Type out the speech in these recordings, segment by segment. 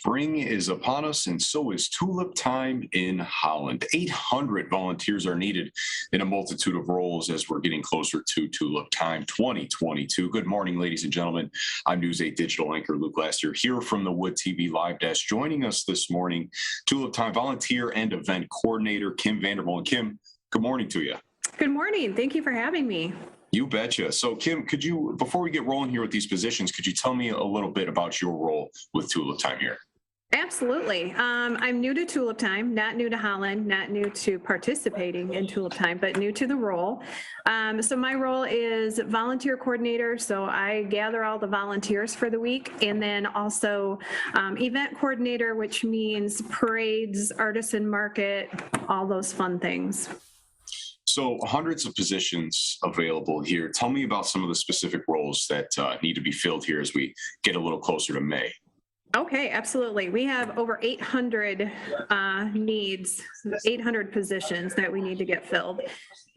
Spring is upon us, and so is Tulip Time in Holland. 800 volunteers are needed in a multitude of roles as we're getting closer to Tulip Time 2022. Good morning, ladies and gentlemen. I'm News 8 digital anchor Luke Laster here from the Wood TV Live Desk. Joining us this morning, Tulip Time volunteer and event coordinator Kim Vandermolen. Kim, good morning to you. Good morning. Thank you for having me. You betcha. So, Kim, could you, before we get rolling here with these positions, could you tell me a little bit about your role with Tulip Time here? Absolutely. I'm new to Tulip Time, not new to Holland, not new to participating in Tulip Time, but new to the role. So my role is volunteer coordinator. So I gather all the volunteers for the week, and then also event coordinator, which means parades, artisan market, all those fun things. So hundreds of positions available here. Tell me about some of the specific roles that need to be filled here as we get a little closer to May. Okay, absolutely. We have over 800 needs, 800 positions that we need to get filled.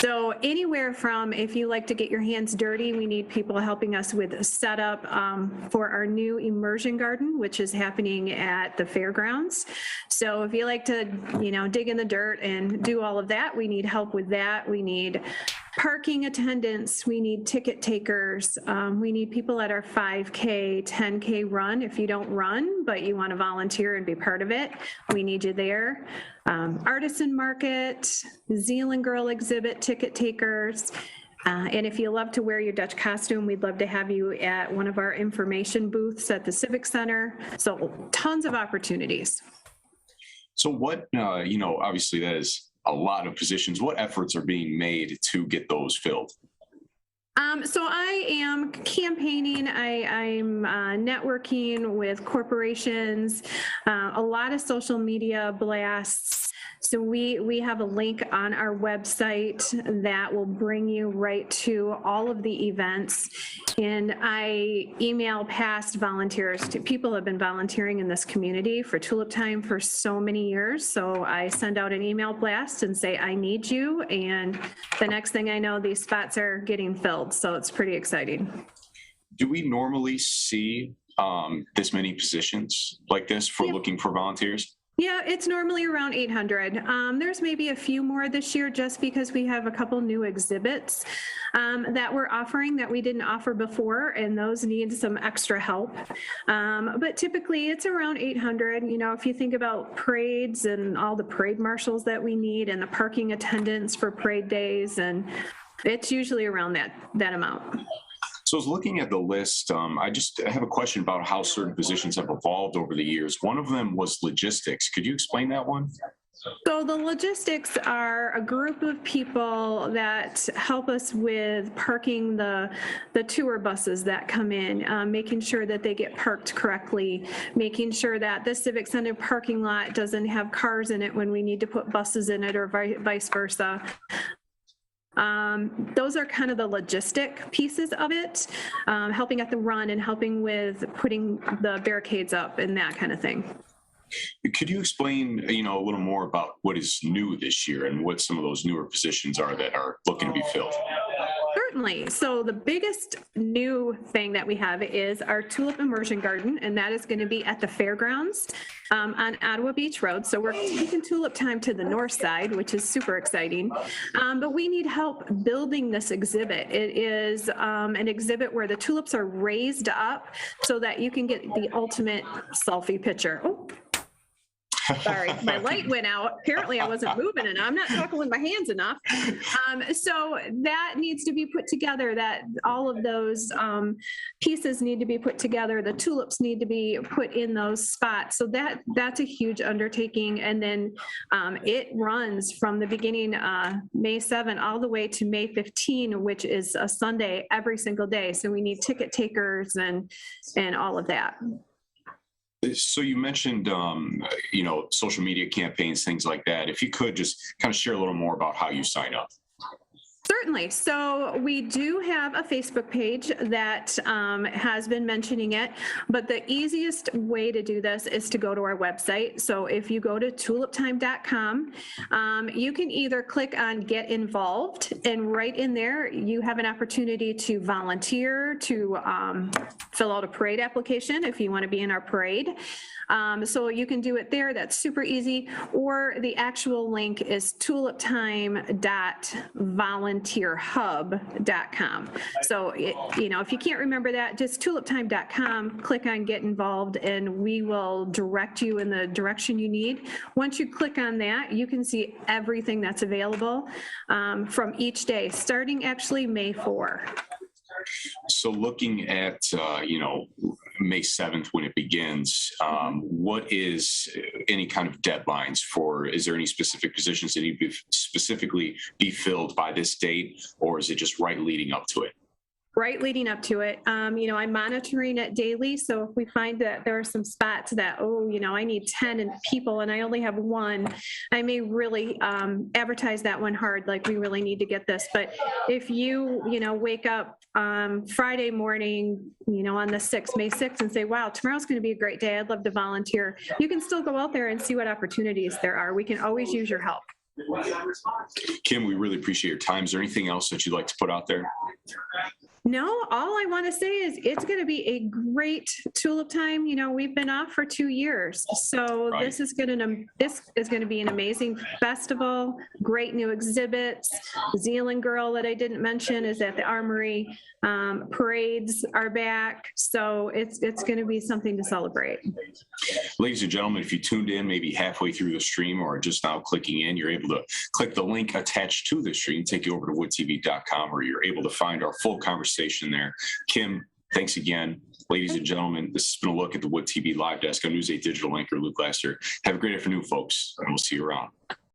So anywhere from, if you like to get your hands dirty, we need people helping us with setup for our new immersion garden, which is happening at the fairgrounds. So if you like to, dig in the dirt and do all of that, we need help with that. We need parking attendants, we need ticket takers, we need people at our 5K, 10K run. If you don't run, but you want to volunteer and be part of it, we need you there. Artisan market, Zealand Girl exhibit, ticket takers. And if you love to wear your Dutch costume, we'd love to have you at one of our information booths at the Civic Center. So tons of opportunities. So what, obviously that is a lot of positions. What efforts are being made to get those filled? So I am campaigning, I'm networking with corporations, a lot of social media blasts. So we have a link on our website that will bring you right to all of the events. And I email past volunteers. People have been volunteering in this community for Tulip Time for so many years. So I send out an email blast and say, I need you. And the next thing I know, these spots are getting filled. So it's pretty exciting. Do we normally see this many positions like this for looking for volunteers? Yeah, it's normally around 800. There's maybe a few more this year just because we have a couple new exhibits that we're offering that we didn't offer before, and those need some extra help. But typically it's around 800. If you think about parades and all the parade marshals that we need and the parking attendants for parade days, and it's usually around that amount. So I was looking at the list. I have a question about how certain positions have evolved over the years. One of them was logistics. Could you explain that one? So the logistics are a group of people that help us with parking the tour buses that come in, making sure that they get parked correctly, making sure that the Civic Center parking lot doesn't have cars in it when we need to put buses in it, or vice versa. Those are kind of the logistic pieces of it, helping at the run and helping with putting the barricades up and that kind of thing. Could you explain, a little more about what is new this year and what some of those newer positions are that are looking to be filled? Certainly. So the biggest new thing that we have is our Tulip Immersion Garden, and that is going to be at the fairgrounds on Ottawa Beach Road. So we're taking Tulip Time to the north side, which is super exciting. But we need help building this exhibit. It is an exhibit where the tulips are raised up so that you can get the ultimate selfie picture. Oh. Sorry, my light went out. Apparently I wasn't moving enough. I'm not talking with my hands enough. So that needs to be put together, that all of those pieces need to be put together. The tulips need to be put in those spots. So that's a huge undertaking. And then it runs from the beginning, May 7 all the way to May 15, which is a Sunday every single day. So we need ticket takers and all of that. So you mentioned, social media campaigns, things like that. If you could just kind of share a little more about how you sign up. Certainly. So we do have a Facebook page that has been mentioning it, but the easiest way to do this is to go to our website. So if you go to tuliptime.com, you can either click on Get Involved, and right in there, you have an opportunity to volunteer, to fill out a parade application if you want to be in our parade. So you can do it there. That's super easy. Or the actual link is tuliptime.volunteerhub.com. So, if you can't remember that, just tuliptime.com, click on Get Involved, and we will direct you in the direction you need. Once you click on that, you can see everything that's available from each day, starting actually May 4. So looking at, May 7th when it begins, what is any kind of deadlines is there any specific positions that need to specifically be filled by this date, or is it just right leading up to it? Right leading up to it. I'm monitoring it daily. So if we find that there are some spots that, I need 10 people and I only have one, I may really advertise that one hard, like we really need to get this. But if you, wake up Friday morning, on the 6th, May 6th, and say, wow, tomorrow's going to be a great day, I'd love to volunteer, you can still go out there and see what opportunities there are. We can always use your help. Kim, we really appreciate your time. Is there anything else that you'd like to put out there? No, all I want to say is it's going to be a great Tulip Time. We've been off for 2 years, so Right. This is going to be an amazing festival. Great new exhibits. Zealand Girl that I didn't mention is at the Armory. Parades are back, so it's going to be something to celebrate. Ladies and gentlemen, if you tuned in maybe halfway through the stream or just now clicking in, you're able to click the link attached to the stream, take you over to woodtv.com, where you're able to find our full conversation there. Kim, thanks again. Ladies and gentlemen, this has been a look at the Wood TV Live Desk. I'm News 8 Digital anchor Luke Glasser. Have a great afternoon, folks, and we'll see you around.